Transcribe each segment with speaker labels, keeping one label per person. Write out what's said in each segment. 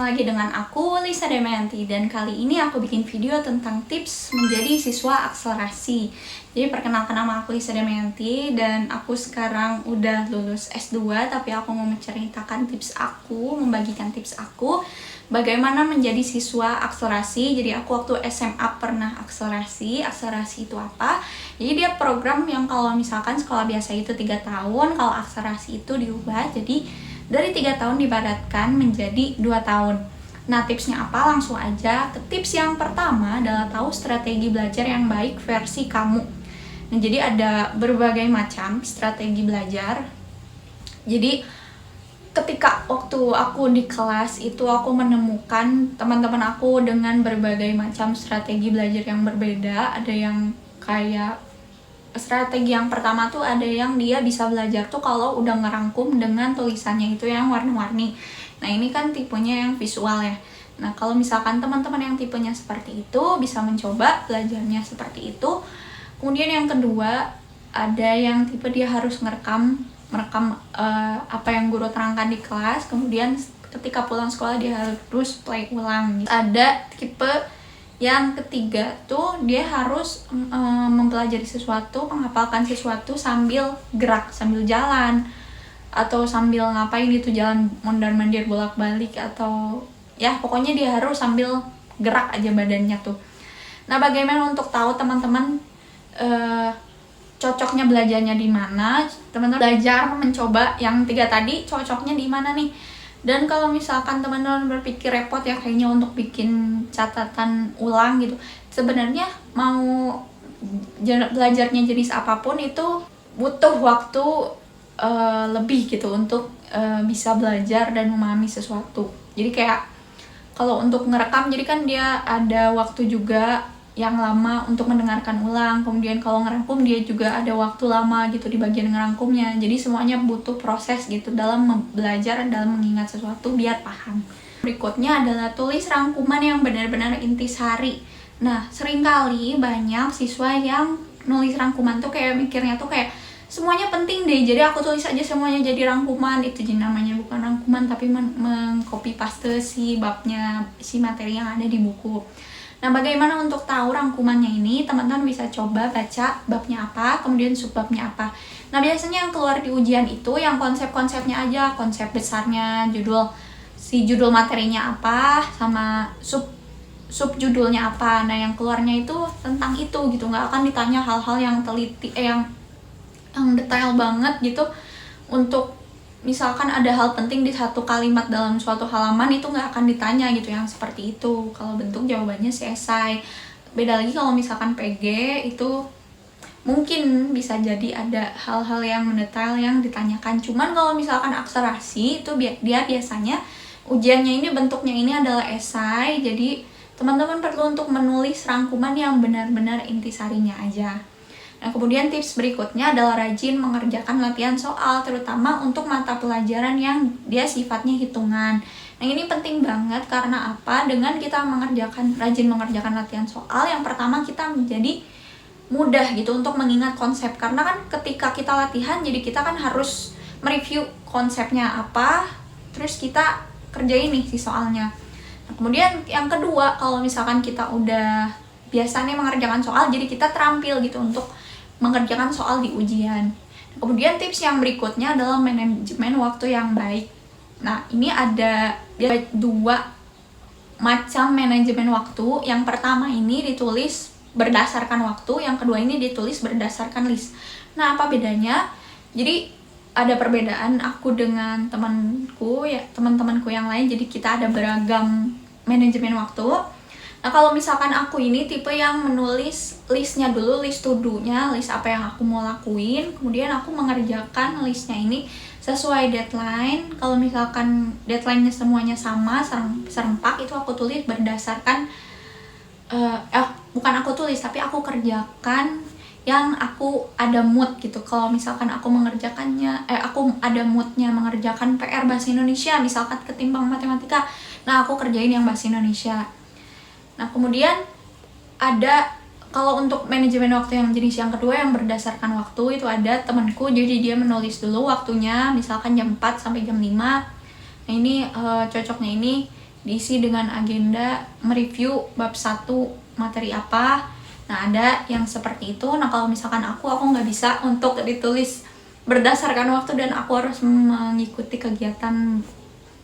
Speaker 1: lagi dengan aku, Lisa Damayanti. Dan kali ini aku bikin video tentang tips menjadi siswa akselerasi. Jadi perkenalkan, nama aku Lisa Damayanti dan aku sekarang udah lulus S2. Tapi aku mau menceritakan tips aku, membagikan tips aku bagaimana menjadi siswa akselerasi. Jadi aku waktu SMA pernah akselerasi. Akselerasi itu apa? Jadi dia program yang kalau misalkan sekolah biasa itu 3 tahun, kalau akselerasi itu diubah jadi dari 3 tahun dipadatkan menjadi 2 tahun. Nah, tipsnya apa? Langsung aja ke tips yang pertama adalah tahu strategi belajar yang baik versi kamu. Nah, jadi ada berbagai macam strategi belajar. Jadi ketika waktu aku di kelas itu aku menemukan teman-teman aku dengan berbagai macam strategi belajar yang berbeda. Ada yang kayak strategi yang pertama tuh ada yang dia bisa belajar tuh kalau udah ngerangkum dengan tulisannya itu yang warna-warni. Nah, ini kan tipenya yang visual ya. Nah, kalau misalkan teman-teman yang tipenya seperti itu bisa mencoba belajarnya seperti itu. Kemudian yang kedua ada yang tipe dia harus merekam apa yang guru terangkan di kelas, kemudian ketika pulang sekolah dia harus play ulang. Ada tipe yang ketiga tuh dia harus mempelajari sesuatu, menghafalkan sesuatu sambil gerak, sambil jalan atau sambil ngapain gitu, jalan mondar-mandir bolak-balik atau ya pokoknya dia harus sambil gerak aja badannya tuh. Nah, bagaimana untuk tahu teman-teman cocoknya belajarnya di mana? Teman-teman belajar mencoba yang 3 tadi cocoknya di mana nih? Dan kalau misalkan teman-teman berpikir repot ya kayaknya untuk bikin catatan ulang gitu, sebenarnya mau belajarnya jenis apapun itu butuh waktu lebih gitu untuk bisa belajar dan memahami sesuatu. Jadi kayak kalau untuk ngerekam, jadi kan dia ada waktu juga yang lama untuk mendengarkan ulang, kemudian kalau ngerangkum dia juga ada waktu lama gitu di bagian ngerangkumnya. Jadi semuanya butuh proses gitu dalam belajar dan dalam mengingat sesuatu biar paham. Berikutnya adalah tulis rangkuman yang benar-benar intisari. Nah, seringkali banyak siswa yang nulis rangkuman tuh kayak mikirnya tuh kayak semuanya penting deh, jadi aku tulis aja semuanya jadi rangkuman. Itu jadi namanya bukan rangkuman tapi mengcopy paste si babnya, si materi yang ada di buku. Nah, bagaimana untuk tahu rangkumannya ini? Teman-teman bisa coba baca babnya apa, kemudian subbabnya apa. Nah, biasanya yang keluar di ujian itu yang konsep-konsepnya aja, konsep besarnya, judul materinya apa, sama subjudulnya apa. Nah, yang keluarnya itu tentang itu gitu, nggak akan ditanya hal-hal yang teliti, yang detail banget gitu. Untuk misalkan ada hal penting di satu kalimat dalam suatu halaman itu nggak akan ditanya gitu yang seperti itu. Kalau bentuk jawabannya si esai. Beda lagi kalau misalkan PG itu mungkin bisa jadi ada hal-hal yang mendetail yang ditanyakan. Cuman kalau misalkan akselerasi itu dia biasanya ujiannya ini bentuknya ini adalah esai. Jadi teman-teman perlu untuk menulis rangkuman yang benar-benar intisarinya aja. Nah, kemudian tips berikutnya adalah rajin mengerjakan latihan soal, terutama untuk mata pelajaran yang dia sifatnya hitungan. Nah, ini penting banget karena apa? Dengan kita rajin mengerjakan latihan soal, yang pertama kita menjadi mudah gitu untuk mengingat konsep. Karena kan ketika kita latihan, jadi kita kan harus mereview konsepnya apa, terus kita kerjain nih si soalnya. Nah, kemudian yang kedua, kalau misalkan kita udah biasa nih mengerjakan soal, jadi kita terampil gitu untuk mengerjakan soal di ujian. Kemudian tips yang berikutnya adalah manajemen waktu yang baik. Nah, ini ada 2 macam manajemen waktu. Yang pertama ini ditulis berdasarkan waktu, yang kedua ini ditulis berdasarkan list. Nah, apa bedanya? Jadi ada perbedaan aku dengan teman-temanku yang lain. Jadi kita ada beragam manajemen waktu. Nah, kalau misalkan aku ini tipe yang menulis listnya dulu, list to do-nya, list apa yang aku mau lakuin, kemudian aku mengerjakan listnya ini sesuai deadline. Kalau misalkan deadline-nya semuanya sama, serempak, itu aku tulis berdasarkan bukan aku tulis, tapi aku kerjakan yang aku ada mood gitu. Kalau misalkan aku mengerjakannya, aku ada moodnya mengerjakan PR bahasa Indonesia, misalkan ketimbang matematika, nah aku kerjain yang bahasa Indonesia. Nah, kemudian ada kalau untuk manajemen waktu yang jenis yang kedua yang berdasarkan waktu, itu ada temanku, jadi dia menulis dulu waktunya misalkan jam 4 sampai jam 5. Nah, ini cocoknya ini diisi dengan agenda mereview bab 1 materi apa. Nah, ada yang seperti itu. Nah, kalau misalkan aku nggak bisa untuk ditulis berdasarkan waktu dan aku harus mengikuti kegiatan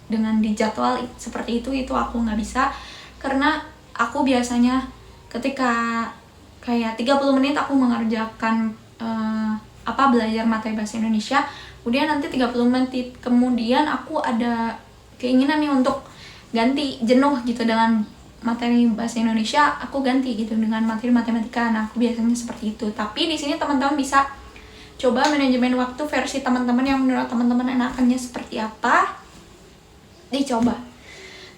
Speaker 1: dengan dijadwal seperti itu aku nggak bisa. Karena aku biasanya ketika kayak 30 menit aku mengerjakan belajar materi bahasa Indonesia, kemudian nanti 30 menit kemudian aku ada keinginan nih untuk ganti, jenuh gitu dengan materi bahasa Indonesia, aku ganti gitu dengan materi matematika. Nah, aku biasanya seperti itu. Tapi di sini teman-teman bisa coba manajemen waktu versi teman-teman yang menurut teman-teman enakannya seperti apa, dicoba.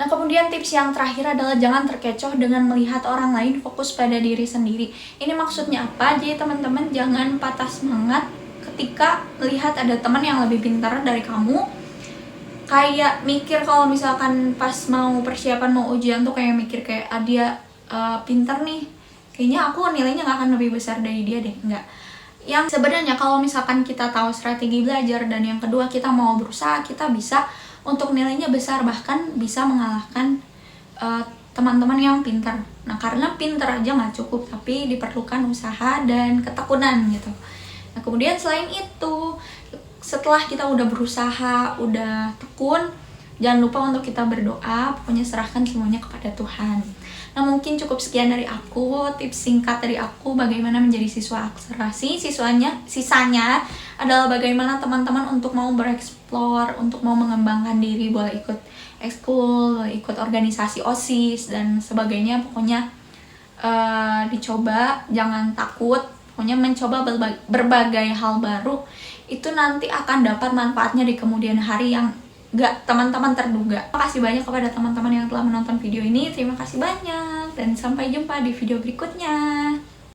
Speaker 1: Nah, kemudian tips yang terakhir adalah jangan terkecoh dengan melihat orang lain, fokus pada diri sendiri. Ini maksudnya apa? Jadi teman-teman jangan patah semangat ketika melihat ada teman yang lebih pintar dari kamu. Kayak mikir kalau misalkan pas mau persiapan mau ujian tuh kayak mikir kayak dia pintar nih, kayaknya aku nilainya nggak akan lebih besar dari dia deh. Enggak. Yang sebenarnya kalau misalkan kita tahu strategi belajar dan yang kedua kita mau berusaha, kita bisa untuk nilainya besar, bahkan bisa mengalahkan teman-teman yang pintar. Nah, karena pintar aja nggak cukup, tapi diperlukan usaha dan ketekunan gitu. Nah, kemudian selain itu, setelah kita udah berusaha, udah tekun, jangan lupa untuk kita berdoa, pokoknya serahkan semuanya kepada Tuhan. Nah, mungkin cukup sekian dari aku, tips singkat dari aku bagaimana menjadi siswa akselerasi. Sisanya adalah bagaimana teman-teman untuk mau bereksplor, untuk mau mengembangkan diri, boleh ikut ekskul, boleh ikut organisasi OSIS dan sebagainya. Pokoknya dicoba, jangan takut. Pokoknya mencoba berbagai hal baru, itu nanti akan dapat manfaatnya di kemudian hari yang gak teman-teman terduga. Terima kasih banyak kepada teman-teman yang telah menonton video ini. Terima kasih banyak dan sampai jumpa di video berikutnya.